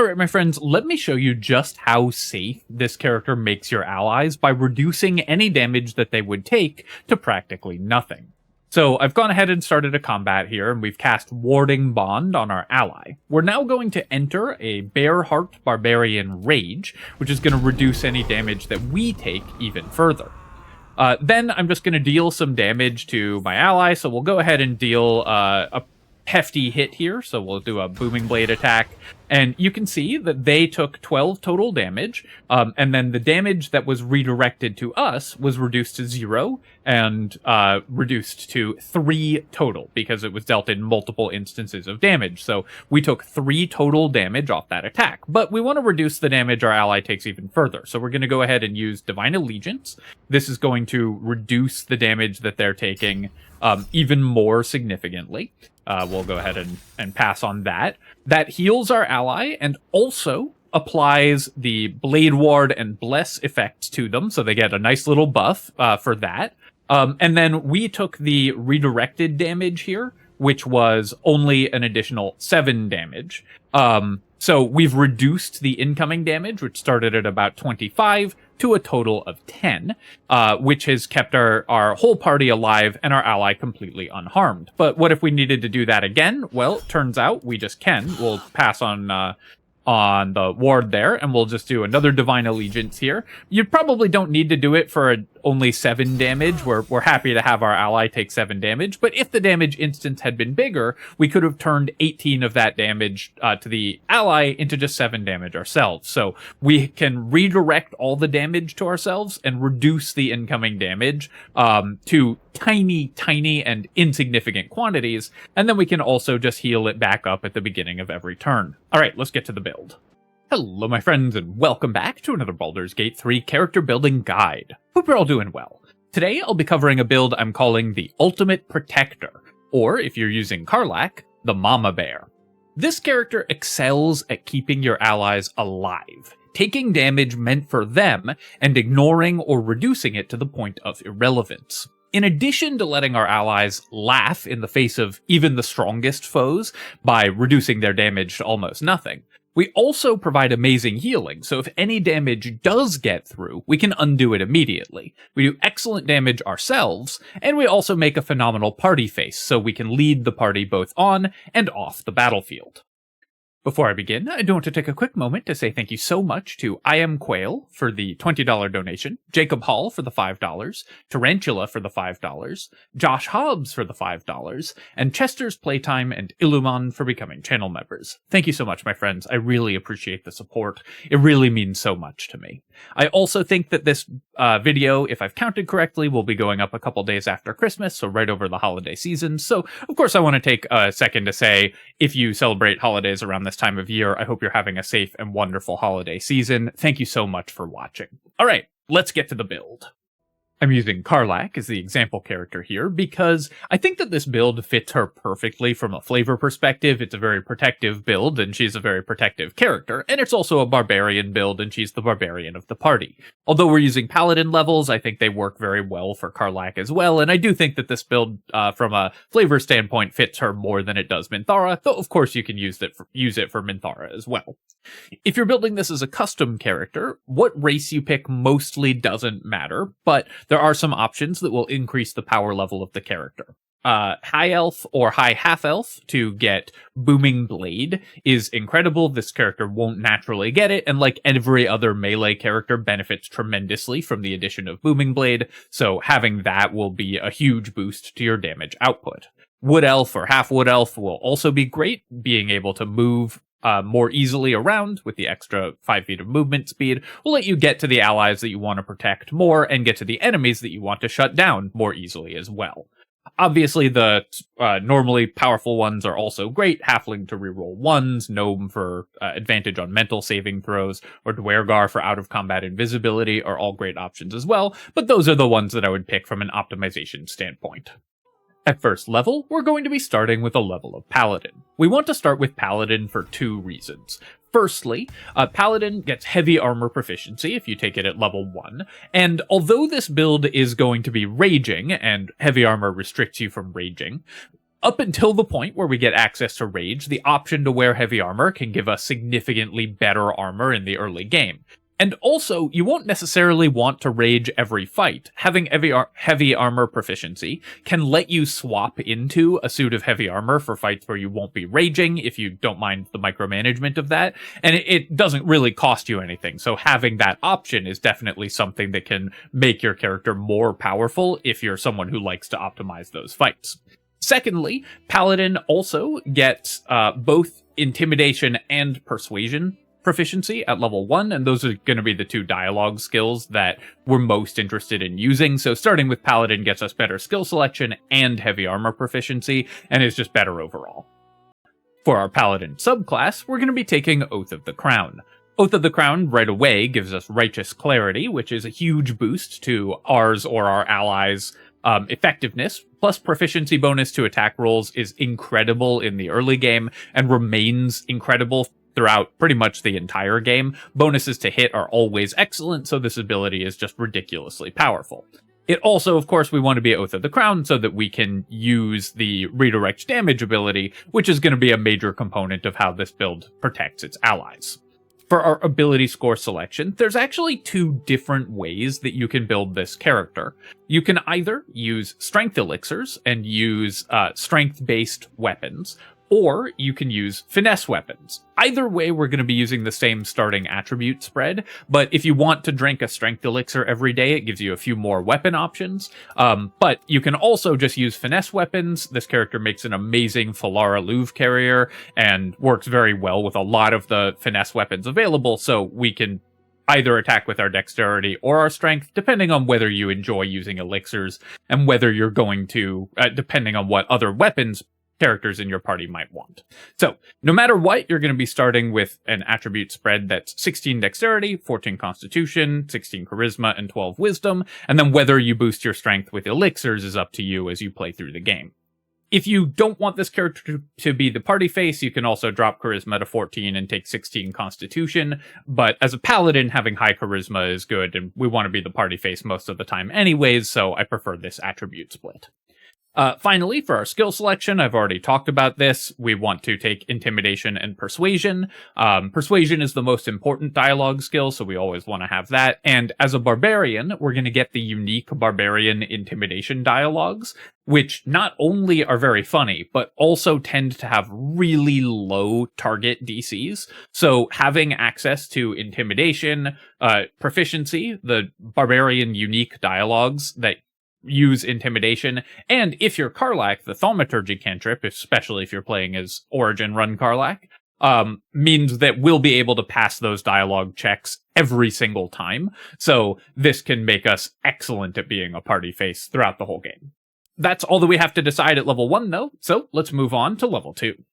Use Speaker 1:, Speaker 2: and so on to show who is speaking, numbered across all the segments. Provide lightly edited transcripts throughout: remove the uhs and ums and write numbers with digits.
Speaker 1: Alright, my friends, let me show you just how safe this character makes your allies by reducing any damage that they would take to practically nothing. So I've gone ahead and started a combat here, and we've cast Warding Bond on our ally. We're now going to enter a Bear Heart Barbarian Rage, which is going to reduce any damage that we take even further. Then I'm just going to deal some damage to my ally, so we'll go ahead and deal a hefty hit here, so we'll do a Booming Blade attack, and you can see that they took 12 total damage, and then the damage that was redirected to us was reduced to 0, and reduced to 3 total, because it was dealt in multiple instances of damage, so we took 3 total damage off that attack, but we want to reduce the damage our ally takes even further, so we're going to go ahead and use Divine Allegiance. This is going to reduce the damage that they're taking even more significantly. We'll go ahead and pass on that. That heals our ally and also applies the Blade Ward and Bless effects to them, so they get a nice little buff for that. And then we took the redirected damage here, which was only an additional 7 damage. So we've reduced the incoming damage, which started at about 25, to a total of 10, which has kept our whole party alive and our ally completely unharmed. But what if we needed to do that again? Well, turns out we just can. We'll pass on the ward there, and we'll just do another Divine Allegiance here. You probably don't need to do it for only 7 damage. We're happy to have our ally take 7 damage, but if the damage instance had been bigger, we could have turned 18 of that damage to the ally into just 7 damage ourselves. So we can redirect all the damage to ourselves and reduce the incoming damage to tiny and insignificant quantities, and then we can also just heal it back up at the beginning of every turn. Alright, let's get to the build. Hello my friends, and welcome back to another Baldur's Gate 3 character building guide. Hope you're all doing well. Today I'll be covering a build I'm calling the Ultimate Protector, or if you're using Karlach, the Mama Bear. This character excels at keeping your allies alive, taking damage meant for them and ignoring or reducing it to the point of irrelevance. In addition to letting our allies laugh in the face of even the strongest foes by reducing their damage to almost nothing, we also provide amazing healing, so if any damage does get through, we can undo it immediately. We do excellent damage ourselves, and we also make a phenomenal party face, so we can lead the party both on and off the battlefield. Before I begin, I do want to take a quick moment to say thank you so much to I Am Quail for the $20 donation, Jacob Hall for the $5, Tarantula for the $5, Josh Hobbs for the $5, and Chester's Playtime and Illuman for becoming channel members. Thank you so much, my friends. I really appreciate the support. It really means so much to me. I also think that this video, if I've counted correctly, will be going up a couple days after Christmas, so right over the holiday season. So, of course, I want to take a second to say, if you celebrate holidays around this time of year, I hope you're having a safe and wonderful holiday season. Thank you so much for watching. All right, let's get to the build. I'm using Karlach as the example character here because I think that this build fits her perfectly from a flavor perspective. It's a very protective build, and she's a very protective character, and it's also a barbarian build, and she's the barbarian of the party. Although we're using paladin levels, I think they work very well for Karlach as well, and I do think that this build, from a flavor standpoint, fits her more than it does Minthara, though of course you can use it for Minthara as well. If you're building this as a custom character, what race you pick mostly doesn't matter, but there are some options that will increase the power level of the character. High Elf or High Half Elf to get Booming Blade is incredible. This character won't naturally get it, and like every other melee character, benefits tremendously from the addition of Booming Blade, so having that will be a huge boost to your damage output. Wood Elf or Half Wood Elf will also be great, being able to move more easily around with the extra 5 feet of movement speed will let you get to the allies that you want to protect more and get to the enemies that you want to shut down more easily as well. Obviously, the normally powerful ones are also great. Halfling to reroll 1s, Gnome for advantage on mental saving throws, or Dwergar for out-of-combat invisibility are all great options as well, but those are the ones that I would pick from an optimization standpoint. At first level, we're going to be starting with a level of Paladin. We want to start with Paladin for 2 reasons. Firstly, Paladin gets heavy armor proficiency if you take it at level 1, and although this build is going to be raging, and heavy armor restricts you from raging, Up until the point where we get access to Rage, the option to wear heavy armor can give us significantly better armor in the early game. And also, you won't necessarily want to rage every fight. Having heavy armor proficiency can let you swap into a suit of heavy armor for fights where you won't be raging, if you don't mind the micromanagement of that, and it doesn't really cost you anything. So having that option is definitely something that can make your character more powerful if you're someone who likes to optimize those fights. Secondly, Paladin also gets both Intimidation and Persuasion proficiency at level 1, and those are going to be the two dialogue skills that we're most interested in using. So starting with Paladin gets us better skill selection and heavy armor proficiency, and is just better overall. For our Paladin subclass, we're going to be taking Oath of the Crown. Oath of the Crown right away gives us Righteous Clarity, which is a huge boost to ours or our allies' effectiveness, plus proficiency bonus to attack rolls is incredible in the early game and remains incredible throughout pretty much the entire game. Bonuses to hit are always excellent, so this ability is just ridiculously powerful. It also, of course, we want to be Oath of the Crown so that we can use the redirect damage ability, which is going to be a major component of how this build protects its allies. For our ability score selection, there's actually two different ways that you can build this character. You can either use strength elixirs and use strength-based weapons, or you can use finesse weapons. Either way, we're going to be using the same starting attribute spread, but if you want to drink a strength elixir every day, it gives you a few more weapon options. But you can also just use finesse weapons. This character makes an amazing Falara Louvre carrier and works very well with a lot of the finesse weapons available, so we can either attack with our dexterity or our strength, depending on whether you enjoy using elixirs and whether you're going to, depending on what other weapons characters in your party might want. So, no matter what, you're going to be starting with an attribute spread that's 16 dexterity, 14 constitution, 16 charisma, and 12 wisdom, and then whether you boost your strength with elixirs is up to you as you play through the game. If you don't want this character to be the party face, you can also drop charisma to 14 and take 16 constitution, but as a paladin, having high charisma is good, and we want to be the party face most of the time anyways, so I prefer this attribute split. Finally, for our skill selection, I've already talked about this. We want to take Intimidation and Persuasion. Persuasion is the most important dialogue skill, so we always want to have that. And as a Barbarian, we're going to get the unique Barbarian Intimidation dialogues, which not only are very funny, but also tend to have really low target DCs. So having access to Intimidation, Proficiency, the Barbarian unique dialogues that use Intimidation, and if you're Karlach, the Thaumaturgy cantrip, especially if you're playing as Origin Run Karlach, means that we'll be able to pass those dialogue checks every single time. So this can make us excellent at being a party face throughout the whole game. That's all that we have to decide at level 1, though, so let's move on to level 2.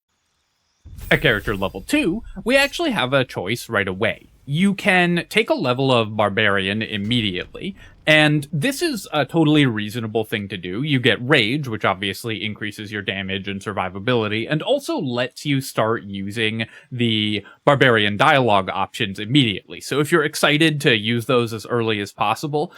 Speaker 1: At character level 2, we actually have a choice right away. You can take a level of Barbarian immediately, and this is a totally reasonable thing to do. You get Rage, which obviously increases your damage and survivability, and also lets you start using the Barbarian dialogue options immediately. So if you're excited to use those as early as possible,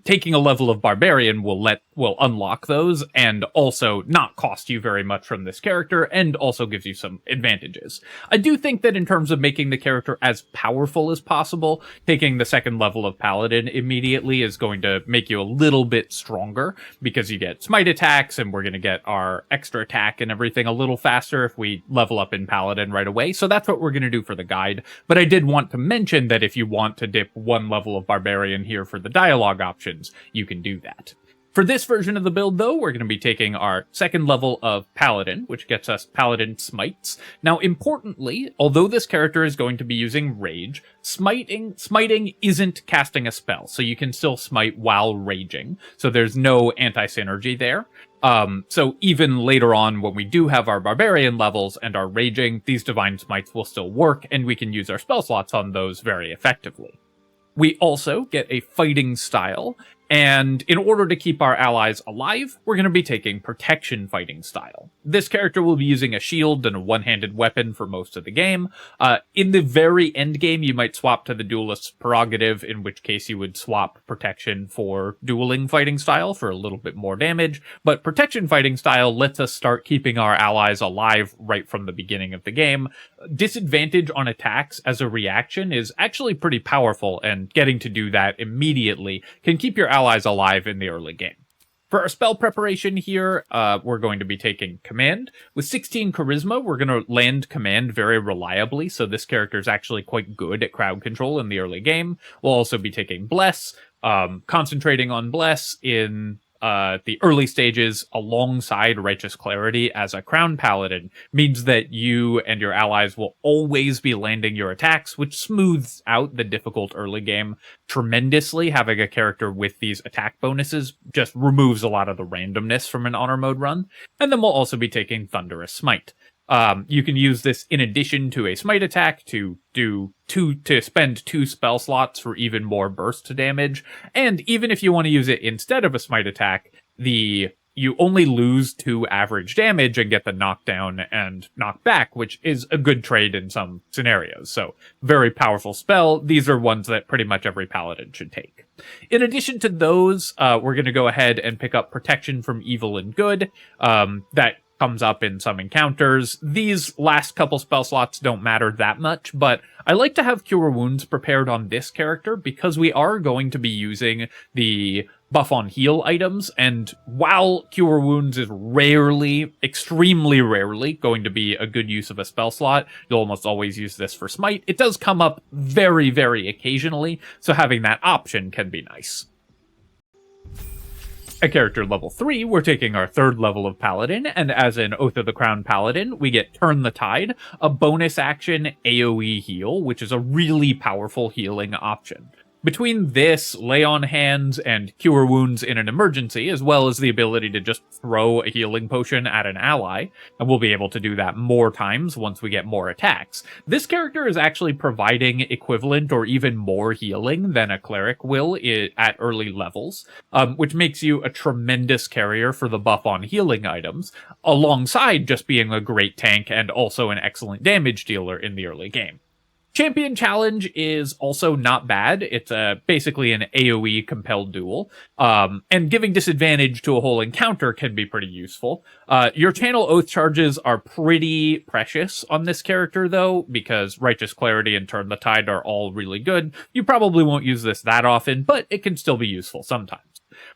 Speaker 1: taking a level of Barbarian will unlock those, and also not cost you very much from this character, and also gives you some advantages. I do think that in terms of making the character as powerful as possible, taking the second level of Paladin immediately is going to make you a little bit stronger, because you get smite attacks, and we're going to get our extra attack and everything a little faster if we level up in Paladin right away. So that's what we're going to do for the guide. But I did want to mention that if you want to dip one level of Barbarian here for the dialogue options, you can do that. For this version of the build, though, we're going to be taking our second level of Paladin, which gets us Paladin Smites. Now, importantly, although this character is going to be using Rage, smiting isn't casting a spell, so you can still smite while raging, so there's no anti-synergy there. So even later on, when we do have our Barbarian levels and our raging, these Divine Smites will still work, and we can use our spell slots on those very effectively. We also get a fighting style, And in order to keep our allies alive, we're going to be taking Protection Fighting Style. This character will be using a shield and a one-handed weapon for most of the game. In the very end game, you might swap to the Duelist's Prerogative, in which case you would swap Protection for Dueling Fighting Style for a little bit more damage. But Protection Fighting Style lets us start keeping our allies alive right from the beginning of the game. Disadvantage on attacks as a reaction is actually pretty powerful, and getting to do that immediately can keep your allies alive in the early game. For our spell preparation here, we're going to be taking Command. With 16 Charisma, we're going to land Command very reliably, so this character is actually quite good at crowd control in the early game. We'll also be taking Bless, concentrating on Bless in the early stages alongside Righteous Clarity as a Crown Paladin means that you and your allies will always be landing your attacks, which smooths out the difficult early game tremendously. Having a character with these attack bonuses just removes a lot of the randomness from an honor mode run. And then we'll also be taking Thunderous Smite. You can use this in addition to a smite attack to spend 2 spell slots for even more burst damage. And even if you want to use it instead of a smite attack, you only lose 2 average damage and get the knockdown and knockback, which is a good trade in some scenarios. So, very powerful spell. These are ones that pretty much every paladin should take. In addition to those, we're going to go ahead and pick up Protection from Evil and Good. That comes up in some encounters. These last couple spell slots don't matter that much, but I like to have Cure Wounds prepared on this character because we are going to be using the buff on heal items, and while Cure Wounds is rarely, extremely rarely, going to be a good use of a spell slot, you'll almost always use this for Smite. It does come up very, very occasionally, so having that option can be nice. At character level 3, we're taking our 3rd level of Paladin, and as an Oath of the Crown Paladin, we get Turn the Tide, a bonus action AoE heal, which is a really powerful healing option. Between this, Lay on Hands, and Cure Wounds in an emergency, as well as the ability to just throw a healing potion at an ally, and we'll be able to do that more times once we get more attacks, this character is actually providing equivalent or even more healing than a cleric will at early levels, which makes you a tremendous carrier for the buff on healing items, alongside just being a great tank and also an excellent damage dealer in the early game. Champion Challenge is also not bad. It's basically an AoE compelled duel, and giving disadvantage to a whole encounter can be pretty useful. Your Channel Oath charges are pretty precious on this character, though, because Righteous Clarity and Turn the Tide are all really good. You probably won't use this that often, but it can still be useful sometimes.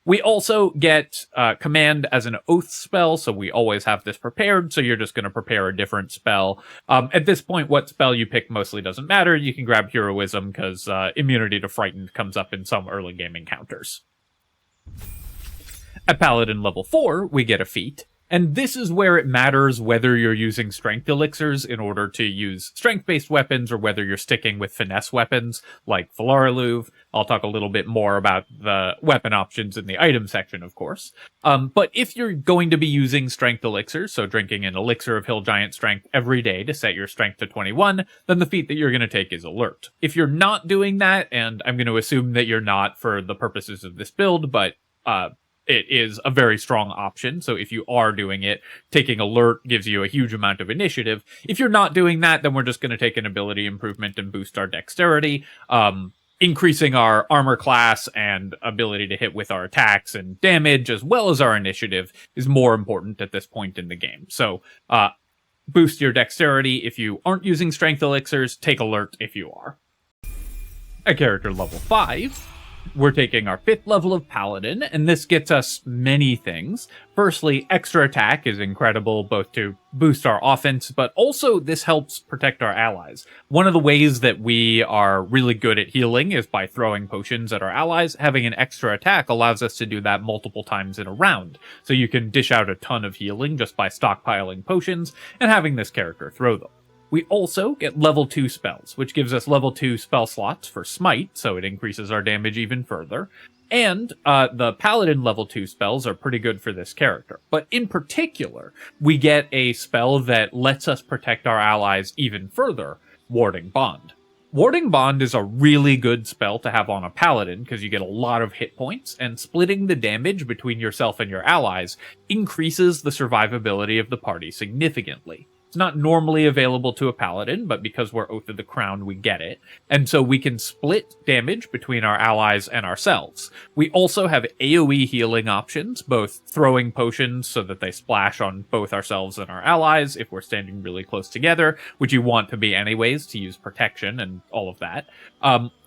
Speaker 1: We also get Command as an Oath spell, so we always have this prepared, so you're just going to prepare a different spell. At this point, what spell you pick mostly doesn't matter. You can grab Heroism, because Immunity to Frightened comes up in some early game encounters. At Paladin level 4, we get a feat. And this is where it matters whether you're using strength elixirs in order to use strength-based weapons or whether you're sticking with finesse weapons like Valaraluv. I'll talk a little bit more about the weapon options in the item section, of course. But if you're going to be using strength elixirs, so drinking an elixir of Hill Giant Strength every day to set your strength to 21, then the feat that you're going to take is Alert. If you're not doing that, and I'm going to assume that you're not for the purposes of this build, but it is a very strong option, so if you are doing it, taking Alert gives you a huge amount of initiative. If you're not doing that, then we're just going to take an ability improvement and boost our dexterity. Increasing our armor class and ability to hit with our attacks and damage, as well as our initiative, is more important at this point in the game. So, boost your dexterity if you aren't using strength elixirs, take Alert if you are. At character level 5, we're taking our 5th level of Paladin, and this gets us many things. Firstly, extra attack is incredible, both to boost our offense, but also this helps protect our allies. One of the ways that we are really good at healing is by throwing potions at our allies. Having an extra attack allows us to do that multiple times in a round, so you can dish out a ton of healing just by stockpiling potions and having this character throw them. We also get level 2 spells, which gives us level 2 spell slots for Smite, so it increases our damage even further. And the Paladin level 2 spells are pretty good for this character. But in particular, we get a spell that lets us protect our allies even further, Warding Bond. Warding Bond is a really good spell to have on a paladin because you get a lot of hit points, and splitting the damage between yourself and your allies increases the survivability of the party significantly. It's not normally available to a paladin, but because we're Oath of the Crown, we get it. And so we can split damage between our allies and ourselves. We also have AoE healing options, both throwing potions so that they splash on both ourselves and our allies if we're standing really close together, which you want to be anyways to use protection and all of that.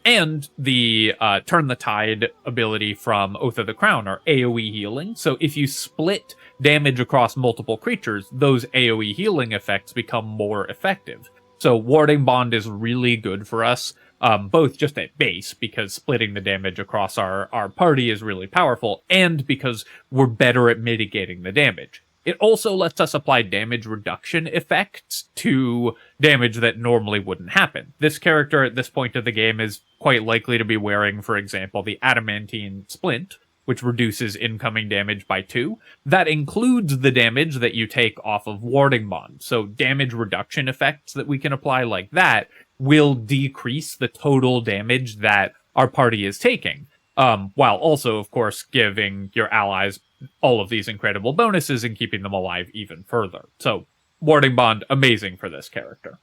Speaker 1: And the Turn the Tide ability from Oath of the Crown are AoE healing. So if you split damage across multiple creatures, those AoE healing effects become more effective. So Warding Bond is really good for us, both just at base, because splitting the damage across our party is really powerful, and because we're better at mitigating the damage. It also lets us apply damage reduction effects to damage that normally wouldn't happen. This character at this point of the game is quite likely to be wearing, for example, the Adamantine Splint, which reduces incoming damage by 2. That includes the damage that you take off of Warding Bond. So damage reduction effects that we can apply like that will decrease the total damage that our party is taking, while also, of course, giving your allies all of these incredible bonuses and keeping them alive even further. So, Warding Bond, amazing for this character.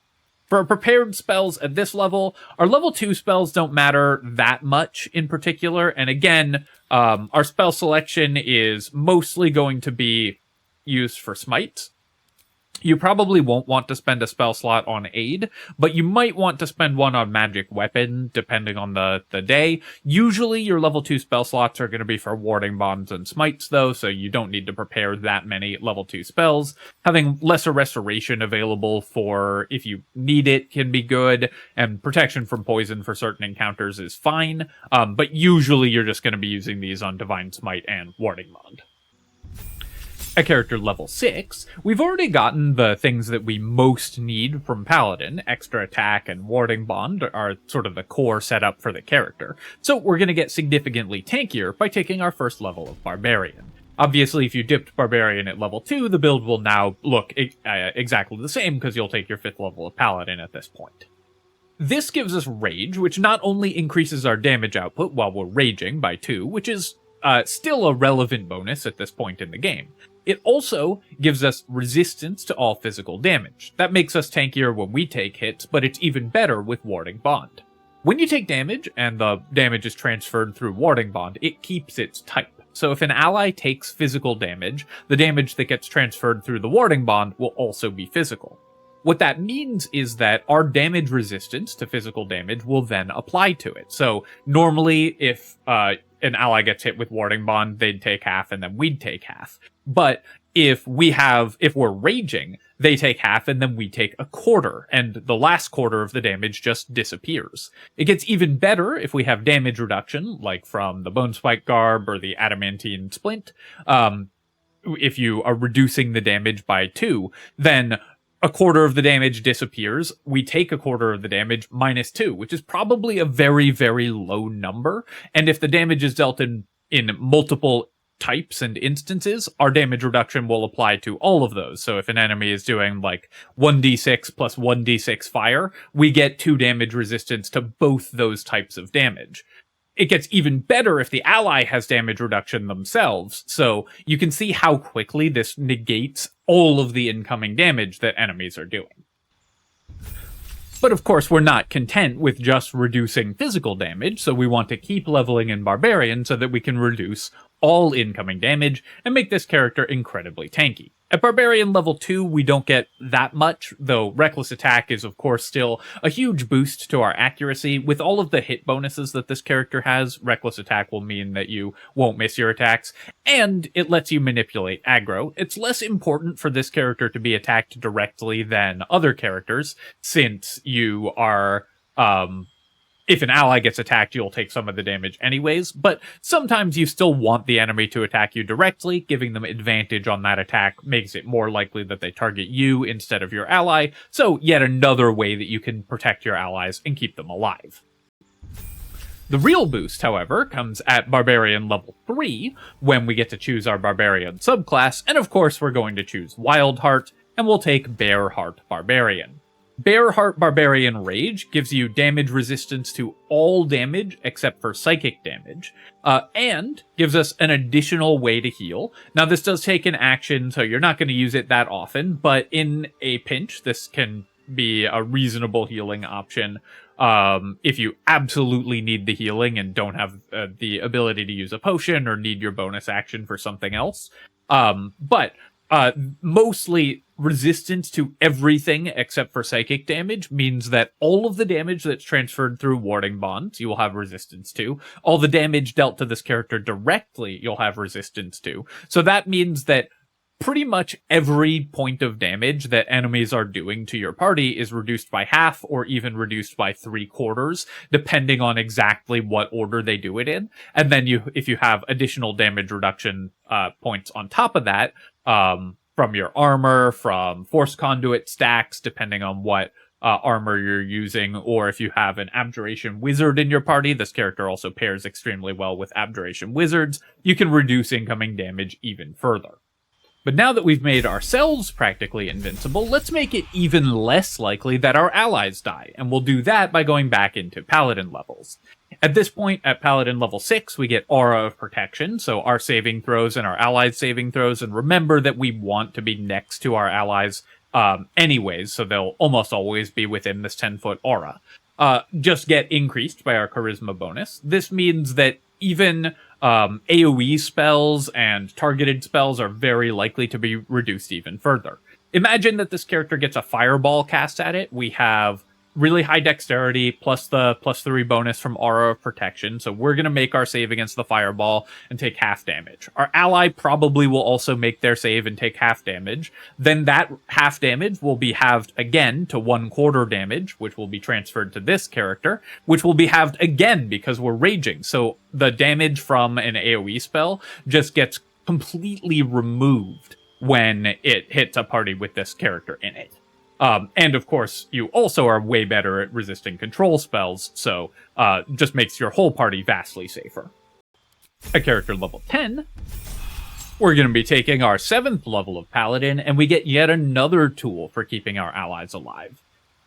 Speaker 1: For our prepared spells at this level, our level 2 spells don't matter that much in particular, and again, our spell selection is mostly going to be used for smites. You probably won't want to spend a spell slot on aid, but you might want to spend one on magic weapon, depending on the day. Usually your level 2 spell slots are going to be for warding bonds and smites, though, so you don't need to prepare that many level 2 spells. Having lesser restoration available for if you need it can be good, and protection from poison for certain encounters is fine, but usually you're just going to be using these on Divine Smite and Warding Bond. At character level 6, we've already gotten the things that we most need from Paladin. Extra attack and Warding Bond are sort of the core setup for the character. So we're going to get significantly tankier by taking our first level of Barbarian. Obviously, if you dipped Barbarian at level 2, the build will now look exactly the same because you'll take your 5th level of Paladin at this point. This gives us Rage, which not only increases our damage output while we're raging by 2, which is still a relevant bonus at this point in the game. It also gives us resistance to all physical damage. That makes us tankier when we take hits, but it's even better with Warding Bond. When you take damage, and the damage is transferred through Warding Bond, it keeps its type. So if an ally takes physical damage, the damage that gets transferred through the Warding Bond will also be physical. What that means is that our damage resistance to physical damage will then apply to it. So normally, if an ally gets hit with Warding Bond, they'd take half and then we'd take half. But if we're raging, they take half and then we take a quarter, and the last quarter of the damage just disappears. It gets even better if we have damage reduction, like from the Bone Spike Garb or the Adamantine Splint. If you are reducing the damage by 2, then a quarter of the damage disappears. We take a quarter of the damage minus 2, which is probably a very, very low number. And if the damage is dealt in multiple types and instances, our damage reduction will apply to all of those. So if an enemy is doing like 1d6 plus 1d6 fire, we get 2 damage resistance to both those types of damage. It gets even better if the ally has damage reduction themselves, so you can see how quickly this negates all of the incoming damage that enemies are doing. But of course, we're not content with just reducing physical damage, so we want to keep leveling in Barbarian so that we can reduce all incoming damage and make this character incredibly tanky. At Barbarian level 2, we don't get that much, though Reckless Attack is of course still a huge boost to our accuracy. With all of the hit bonuses that this character has, Reckless Attack will mean that you won't miss your attacks, and it lets you manipulate aggro. It's less important for this character to be attacked directly than other characters, since you are, if an ally gets attacked, you'll take some of the damage anyways, but sometimes you still want the enemy to attack you directly. Giving them advantage on that attack makes it more likely that they target you instead of your ally, so yet another way that you can protect your allies and keep them alive. The real boost, however, comes at Barbarian level 3, when we get to choose our Barbarian subclass, and of course we're going to choose Wild Heart, and we'll take Bare Heart Barbarian. Bearheart Barbarian Rage gives you damage resistance to all damage except for psychic damage, and gives us an additional way to heal. Now, this does take an action, so you're not going to use it that often, but in a pinch, this can be a reasonable healing option if you absolutely need the healing and don't have the ability to use a potion or need your bonus action for something else. But mostly resistance to everything except for psychic damage means that all of the damage that's transferred through warding bonds you will have resistance to. All the damage dealt to this character directly you'll have resistance to. So that means that pretty much every point of damage that enemies are doing to your party is reduced by half or even reduced by 3/4, depending on exactly what order they do it in. And then if you have additional damage reduction points on top of that, from your armor, from force conduit stacks, depending on what armor you're using, or if you have an Abjuration Wizard in your party, this character also pairs extremely well with Abjuration Wizards, you can reduce incoming damage even further. But now that we've made ourselves practically invincible, let's make it even less likely that our allies die, and we'll do that by going back into Paladin levels. At this point, at Paladin level 6, we get Aura of Protection, so our saving throws and our allies' saving throws, and remember that we want to be next to our allies anyways, so they'll almost always be within this 10-foot aura. Just get increased by our Charisma bonus. This means that even AoE spells and targeted spells are very likely to be reduced even further. Imagine that this character gets a fireball cast at it. We have really high dexterity plus the +3 bonus from Aura of Protection, so we're going to make our save against the fireball and take half damage. Our ally probably will also make their save and take half damage. Then that half damage will be halved again to 1/4 damage, which will be transferred to this character, which will be halved again because we're raging. So the damage from an AoE spell just gets completely removed when it hits a party with this character in it. And of course, you also are way better at resisting control spells, so just makes your whole party vastly safer. At character level 10, we're going to be taking our 7th level of Paladin, and we get yet another tool for keeping our allies alive.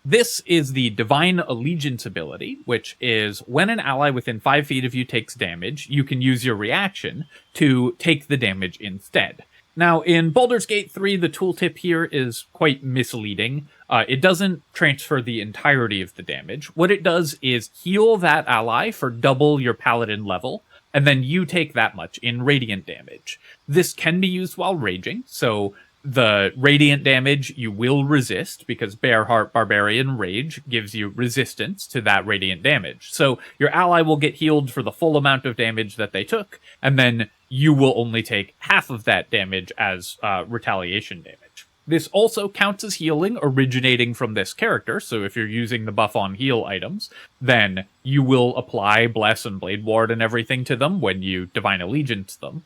Speaker 1: This is the Divine Allegiance ability, which is when an ally within 5 feet of you takes damage, you can use your reaction to take the damage instead. Now, in Baldur's Gate 3, the tooltip here is quite misleading. It doesn't transfer the entirety of the damage. What it does is heal that ally for double your paladin level, and then you take that much in radiant damage. This can be used while raging, so the radiant damage you will resist, because Bearheart Barbarian Rage gives you resistance to that radiant damage. So your ally will get healed for the full amount of damage that they took, and then you will only take half of that damage as retaliation damage. This also counts as healing originating from this character, so if you're using the buff on heal items, then you will apply Bless and Blade Ward and everything to them when you Divine Allegiance them.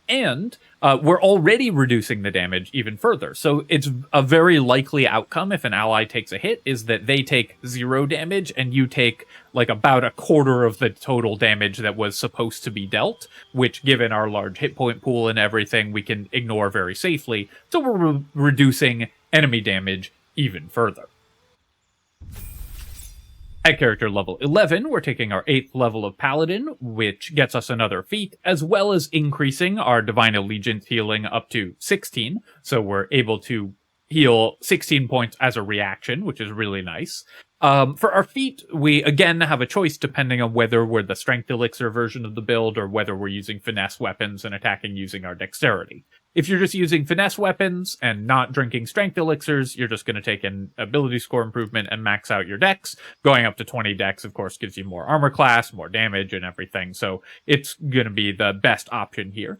Speaker 1: And we're already reducing the damage even further. So it's a very likely outcome if an ally takes a hit is that they take 0 damage and you take like about 1/4 of the total damage that was supposed to be dealt, which given our large hit point pool and everything, we can ignore very safely. So we're reducing enemy damage even further. At character level 11, we're taking our 8th level of Paladin, which gets us another feat, as well as increasing our Divine Allegiance healing up to 16. So we're able to heal 16 points as a reaction, which is really nice. For our feat, we again have a choice depending on whether we're the Strength Elixir version of the build or whether we're using finesse weapons and attacking using our dexterity. If you're just using finesse weapons and not drinking strength elixirs, you're just going to take an ability score improvement and max out your dex. Going up to 20 dex, of course, gives you more armor class, more damage, and everything. So it's going to be the best option here.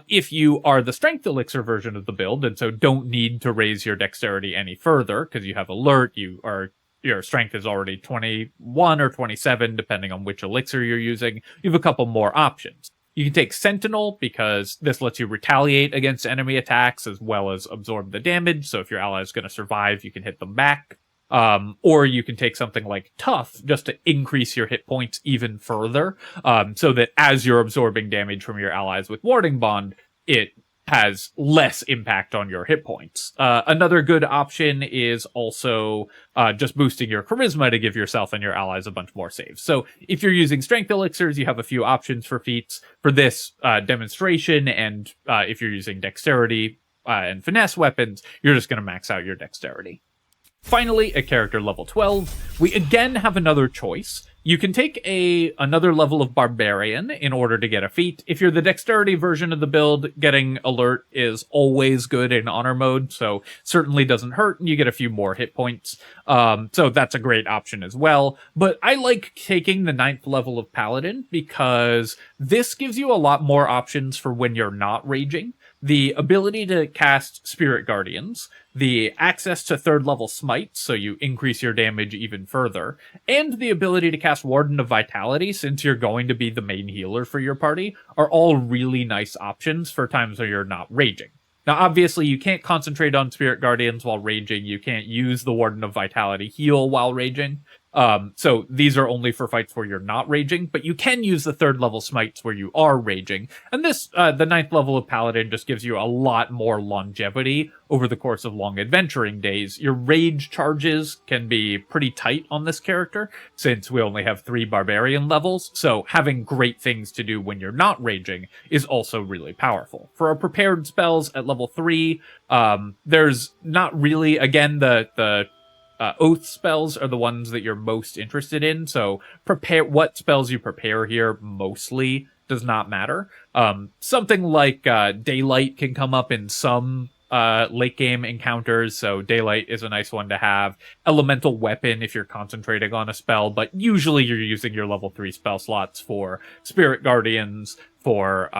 Speaker 1: If you are the strength elixir version of the build, and so don't need to raise your dexterity any further because you have alert, your strength is already 21 or 27, depending on which elixir you're using, you have a couple more options. You can take Sentinel, because this lets you retaliate against enemy attacks as well as absorb the damage, so if your ally is going to survive, you can hit them back. Or you can take something like Tough, just to increase your hit points even further, so that as you're absorbing damage from your allies with Warding Bond, it has less impact on your hit points. Another good option is also just boosting your charisma to give yourself and your allies a bunch more saves. So if you're using strength elixirs, you have a few options for feats. For this demonstration, and if you're using dexterity and finesse weapons, you're just going to max out your dexterity. Finally, at character level 12, we again have another choice. You can take another level of Barbarian in order to get a feat. If you're the dexterity version of the build, getting alert is always good in honor mode, so certainly doesn't hurt, and you get a few more hit points. So that's a great option as well. But I like taking the 9th level of Paladin because this gives you a lot more options for when you're not raging. The ability to cast Spirit Guardians, the access to 3rd level smites, so you increase your damage even further, and the ability to cast Warden of Vitality, since you're going to be the main healer for your party, are all really nice options for times where you're not raging. Now, obviously, you can't concentrate on Spirit Guardians while raging, you can't use the Warden of Vitality heal while raging, so these are only for fights where you're not raging, but you can use the 3rd level smites where you are raging. And this, the 9th level of Paladin just gives you a lot more longevity over the course of long adventuring days. Your rage charges can be pretty tight on this character, since we only have 3 Barbarian levels, so having great things to do when you're not raging is also really powerful. For our prepared spells at level 3, there's not really, again, the oath spells are the ones that you're most interested in, so what spells you prepare here mostly does not matter. Something like Daylight can come up in some late game encounters, so Daylight is a nice one to have. Elemental Weapon if you're concentrating on a spell, but usually you're using your level 3 spell slots for Spirit Guardians, for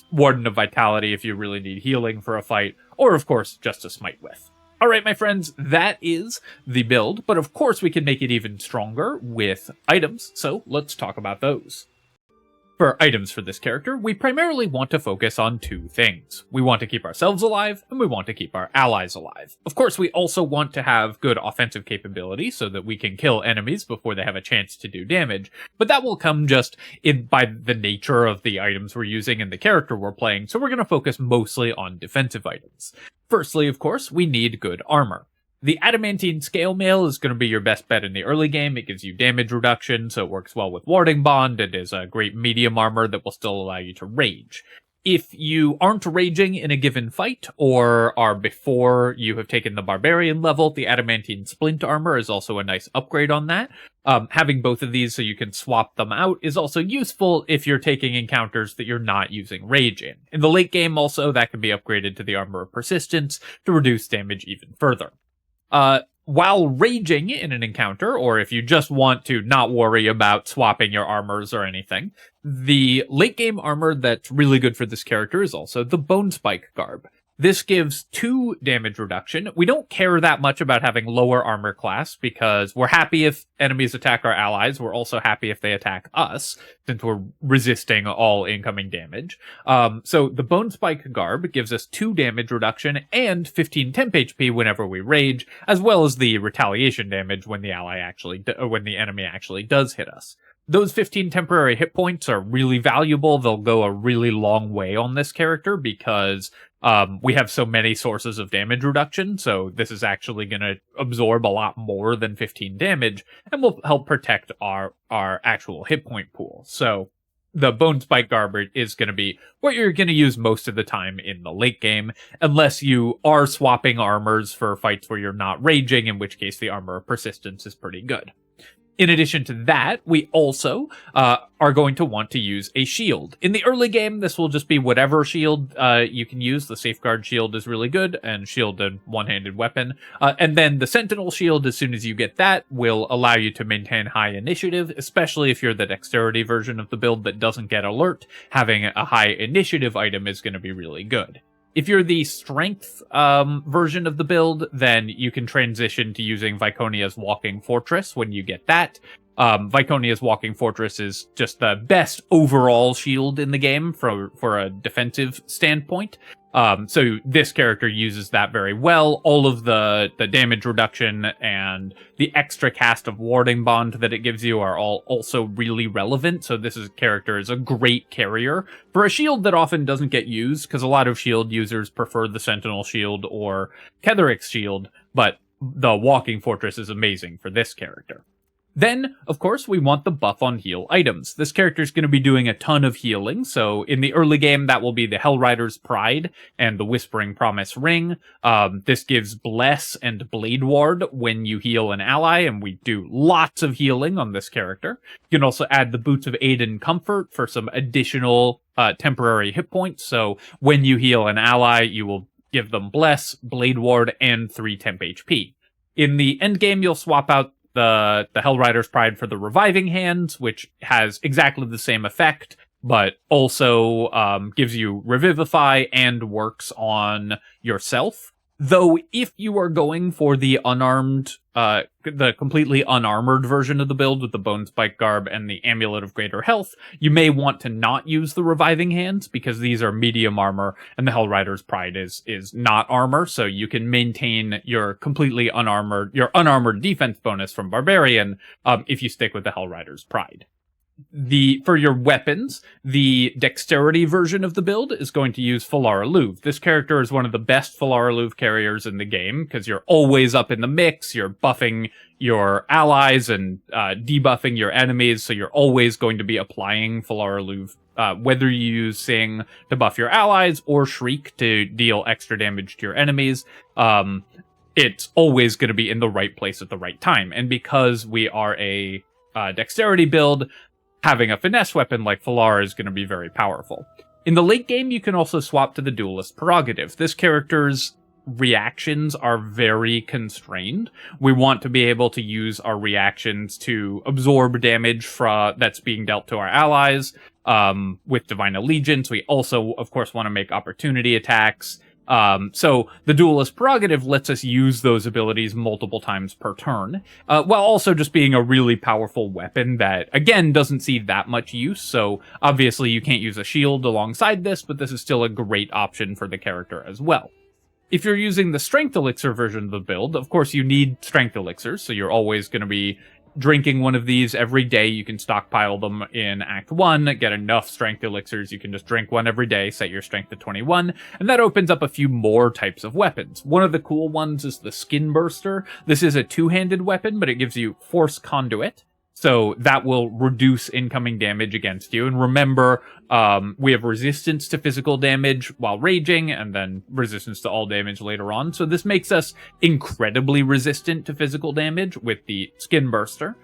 Speaker 1: Warden of Vitality if you really need healing for a fight, or of course just to smite with. Alright, my friends, that is the build, but of course we can make it even stronger with items, so let's talk about those. For items for this character, we primarily want to focus on 2 things. We want to keep ourselves alive, and we want to keep our allies alive. Of course, we also want to have good offensive capability so that we can kill enemies before they have a chance to do damage, but that will come just by the nature of the items we're using and the character we're playing, so we're going to focus mostly on defensive items. Firstly, of course, we need good armor. The Adamantine Scale Mail is going to be your best bet in the early game. It gives you damage reduction, so it works well with Warding Bond. It is a great medium armor that will still allow you to rage. If you aren't raging in a given fight, or are before you have taken the Barbarian level, the Adamantine Splint Armor is also a nice upgrade on that. Having both of these so you can swap them out is also useful if you're taking encounters that you're not using rage in. In the late game also, that can be upgraded to the Armor of Persistence to reduce damage even further. While raging in an encounter, or if you just want to not worry about swapping your armors or anything, the late game armor that's really good for this character is also the Bone Spike Garb. This gives 2 damage reduction. We don't care that much about having lower armor class because we're happy if enemies attack our allies. We're also happy if they attack us, since we're resisting all incoming damage. So the Bone Spike Garb gives us 2 damage reduction and 15 temp HP whenever we rage, as well as the retaliation damage when the enemy actually does hit us. Those 15 temporary hit points are really valuable. They'll go a really long way on this character because we have so many sources of damage reduction, so this is actually going to absorb a lot more than 15 damage, and will help protect our actual hit point pool. So the Bone Spike Garb is going to be what you're going to use most of the time in the late game, unless you are swapping armors for fights where you're not raging, in which case the Armor of Persistence is pretty good. In addition to that, we also are going to want to use a shield. In the early game, this will just be whatever shield you can use. The Safeguard Shield is really good, and Shield a one-handed weapon. And then the Sentinel Shield, as soon as you get that, will allow you to maintain high initiative, especially if you're the Dexterity version of the build that doesn't get alert. Having a high initiative item is going to be really good. If you're the strength version of the build, then you can transition to using Viconia's Walking Fortress when you get that. Viconia's Walking Fortress is just the best overall shield in the game for a defensive standpoint. So this character uses that very well. All of the damage reduction and the extra cast of Warding Bond that it gives you are all also really relevant. So this character is a great carrier for a shield that often doesn't get used, because a lot of shield users prefer the Sentinel Shield or Ketheric's Shield, but the Walking Fortress is amazing for this character. Then, of course, we want the buff on heal items. This character is going to be doing a ton of healing, so in the early game, that will be the Hellrider's Pride and the Whispering Promise Ring. This gives Bless and Blade Ward when you heal an ally, and we do lots of healing on this character. You can also add the Boots of Aid and Comfort for some additional temporary hit points, so when you heal an ally, you will give them Bless, Blade Ward, and 3 temp HP. In the end game, you'll swap out the Hellrider's Pride for the Reviving Hands, which has exactly the same effect, but also gives you Revivify and works on yourself. Though, if you are going for the unarmed, the completely unarmored version of the build with the Bone Spike Garb and the Amulet of Greater Health, you may want to not use the Reviving Hands, because these are medium armor, and the Hellrider's Pride is not armor, so you can maintain your completely unarmored defense bonus from Barbarian, if you stick with the Hellrider's Pride. For your weapons, the dexterity version of the build is going to use Falara Luv. This character is one of the best Falara Luv carriers in the game, because you're always up in the mix, you're buffing your allies and debuffing your enemies, so you're always going to be applying Falara Luv, whether you use Sing to buff your allies or Shriek to deal extra damage to your enemies. It's always going to be in the right place at the right time, and because we are a dexterity build, having a finesse weapon like Falara is going to be very powerful. In the late game, you can also swap to the Duelist Prerogative. This character's reactions are very constrained. We want to be able to use our reactions to absorb damage that's being dealt to our allies. With Divine Allegiance, we also, of course, want to make opportunity attacks. So the Duelist Prerogative lets us use those abilities multiple times per turn, while also just being a really powerful weapon that, again, doesn't see that much use. So obviously you can't use a shield alongside this, but this is still a great option for the character as well. If you're using the Strength Elixir version of the build, of course you need Strength Elixirs, so you're always going to be drinking one of these every day. You can stockpile them in Act 1, get enough Strength Elixirs, you can just drink one every day, set your strength to 21, and that opens up a few more types of weapons. One of the cool ones is the Skin Burster. This is a two-handed weapon, but it gives you Force Conduit, so that will reduce incoming damage against you. And remember, we have resistance to physical damage while raging, and then resistance to all damage later on. So this makes us incredibly resistant to physical damage with the Skin Burster,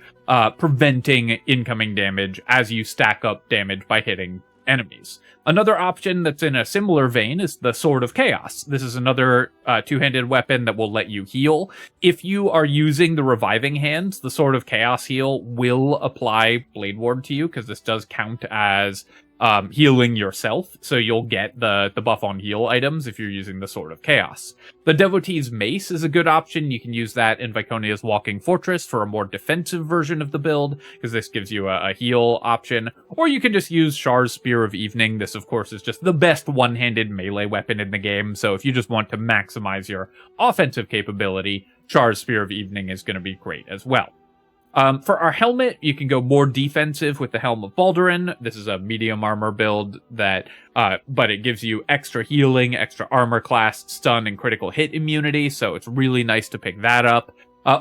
Speaker 1: preventing incoming damage as you stack up damage by hitting enemies. Another option that's in a similar vein is the Sword of Chaos. This is another two-handed weapon that will let you heal. If you are using the Reviving Hands, the Sword of Chaos heal will apply Blade Ward to you, because this does count as healing yourself, so you'll get the buff on heal items if you're using the Sword of Chaos. The Devotee's Mace is a good option. You can use that in Viconia's Walking Fortress for a more defensive version of the build, because this gives you a heal option. Or you can just use Char's Spear of Evening. This, of course, is just the best one-handed melee weapon in the game, so if you just want to maximize your offensive capability, Char's Spear of Evening is going to be great as well. For our helmet, you can go more defensive with the Helm of Baldurin. This is a medium armor build that, but it gives you extra healing, extra armor class, stun, and critical hit immunity, so it's really nice to pick that up.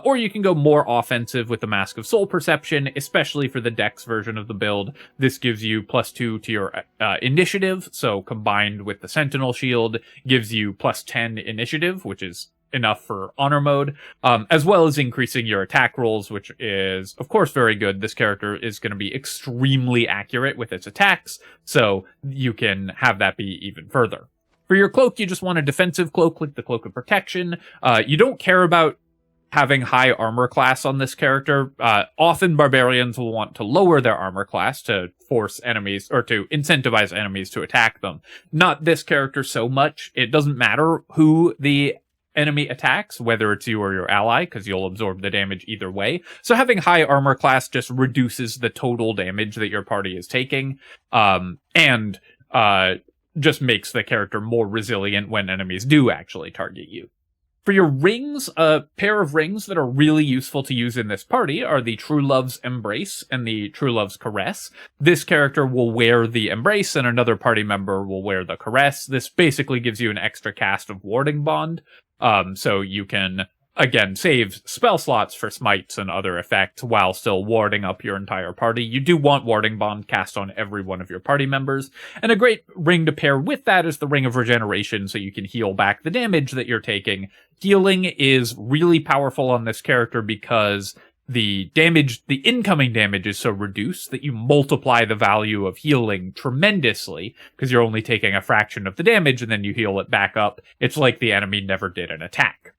Speaker 1: Or you can go more offensive with the Mask of Soul Perception, especially for the Dex version of the build. This gives you +2 to your initiative, so combined with the Sentinel Shield, gives you +10 initiative, which is enough for honor mode, as well as increasing your attack rolls, which is, of course, very good. This character is going to be extremely accurate with its attacks, so you can have that be even further. For your cloak, you just want a defensive cloak, like the Cloak of Protection. You don't care about having high armor class on this character. Often barbarians will want to lower their armor class to force enemies, or to incentivize enemies to attack them. Not this character so much. It doesn't matter who the enemy attacks, whether it's you or your ally, because you'll absorb the damage either way. So having high armor class just reduces the total damage that your party is taking. just makes the character more resilient when enemies do actually target you. For your rings, a pair of rings that are really useful to use in this party are the True Love's Embrace and the True Love's Caress. This character will wear the Embrace and another party member will wear the Caress. This basically gives you an extra cast of Warding Bond, so you can, again, save spell slots for smites and other effects while still warding up your entire party. You do want Warding Bond cast on every one of your party members, and a great ring to pair with that is the Ring of Regeneration, so you can heal back the damage that you're taking. Healing is really powerful on this character because the incoming damage is so reduced that you multiply the value of healing tremendously because you're only taking a fraction of the damage and then you heal it back up. It's like the enemy never did an attack.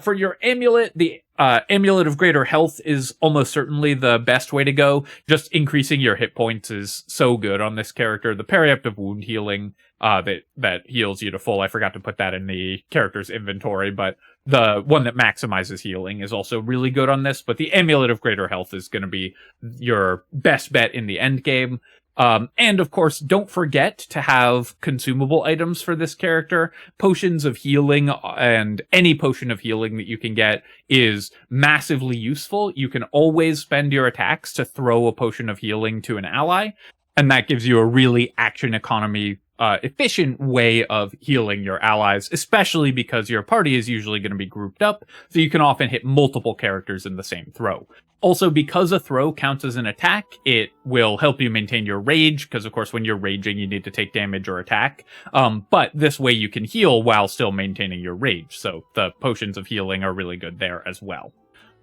Speaker 1: For your amulet, the Amulet of Greater Health is almost certainly the best way to go. Just increasing your hit points is so good on this character. The Periaptive Wound Healing that heals you to full. I forgot to put that in the character's inventory, but the one that maximizes healing is also really good on this. But the Amulet of Greater Health is going to be your best bet in the end game. And of course, don't forget to have consumable items for this character. Potions of healing and any potion of healing that you can get is massively useful. You can always spend your attacks to throw a potion of healing to an ally, and that gives you a really action economy efficient way of healing your allies, especially because your party is usually going to be grouped up, so you can often hit multiple characters in the same throw. Also, because a throw counts as an attack, it will help you maintain your rage, because of course when you're raging you need to take damage or attack, but this way you can heal while still maintaining your rage, so the potions of healing are really good there as well.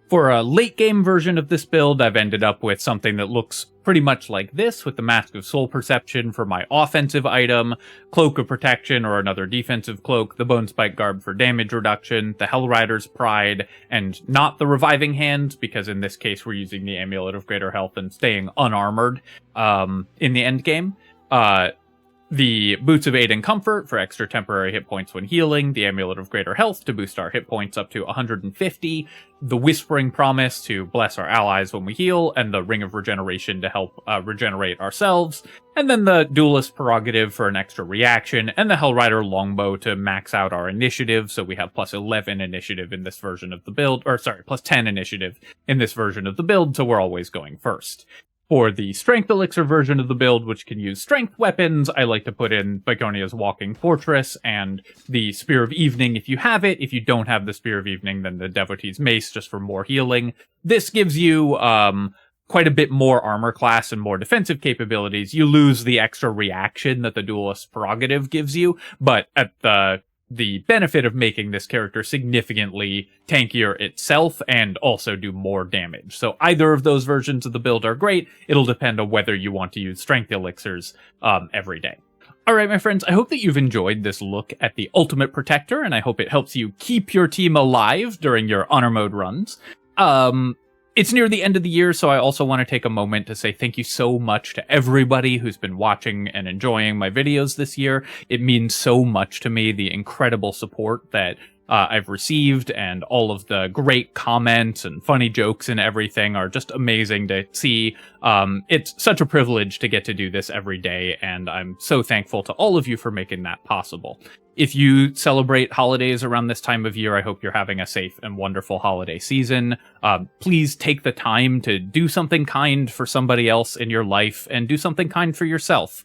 Speaker 1: For a late game version of this build, I've ended up with something that looks pretty much like this, with the Mask of Soul Perception for my offensive item, Cloak of Protection or another defensive cloak, the Bone Spike Garb for damage reduction, the Hellrider's Pride, and not the Reviving Hand, because in this case we're using the Amulet of Greater Health and staying unarmored in the end game. The Boots of Aid and Comfort for extra temporary hit points when healing, the Amulet of Greater Health to boost our hit points up to 150, the Whispering Promise to bless our allies when we heal, and the Ring of Regeneration to help regenerate ourselves, and then the Duelist Prerogative for an extra reaction, and the Hellrider Longbow to max out our initiative, so we have plus 11 initiative in this version of the build, or sorry, plus 10 initiative in this version of the build, so we're always going first. For the Strength Elixir version of the build, which can use strength weapons, I like to put in Biconia's Walking Fortress and the Spear of Evening if you have it. If you don't have the Spear of Evening, then the Devotee's Mace just for more healing. This gives you quite a bit more armor class and more defensive capabilities. You lose the extra reaction that the Duelist Prerogative gives you, but at the benefit of making this character significantly tankier itself and also do more damage. So either of those versions of the build are great. It'll depend on whether you want to use strength elixirs every day. Alright, my friends, I hope that you've enjoyed this look at the Ultimate Protector, and I hope it helps you keep your team alive during your honor mode runs. It's near the end of the year, so I also want to take a moment to say thank you so much to everybody who's been watching and enjoying my videos this year. It means so much to me, the incredible support that I've received, and all of the great comments and funny jokes and everything are just amazing to see. It's such a privilege to get to do this every day, and I'm so thankful to all of you for making that possible. If you celebrate holidays around this time of year, I hope you're having a safe and wonderful holiday season. Please take the time to do something kind for somebody else in your life, and do something kind for yourself.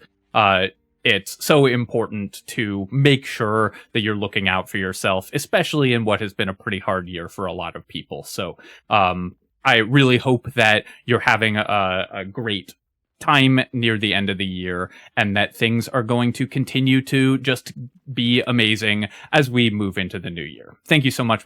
Speaker 1: It's so important to make sure that you're looking out for yourself, especially in what has been a pretty hard year for a lot of people. So I really hope that you're having a great time near the end of the year, and that things are going to continue to just be amazing as we move into the new year. Thank you so much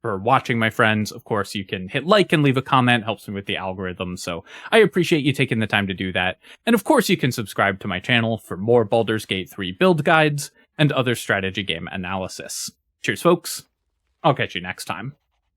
Speaker 1: for watching, my friends. Of course, you can hit like and leave a comment, helps me with the algorithm, so I appreciate you taking the time to do that. And of course, you can subscribe to my channel for more Baldur's Gate 3 build guides and other strategy game analysis. Cheers, folks. I'll catch you next time.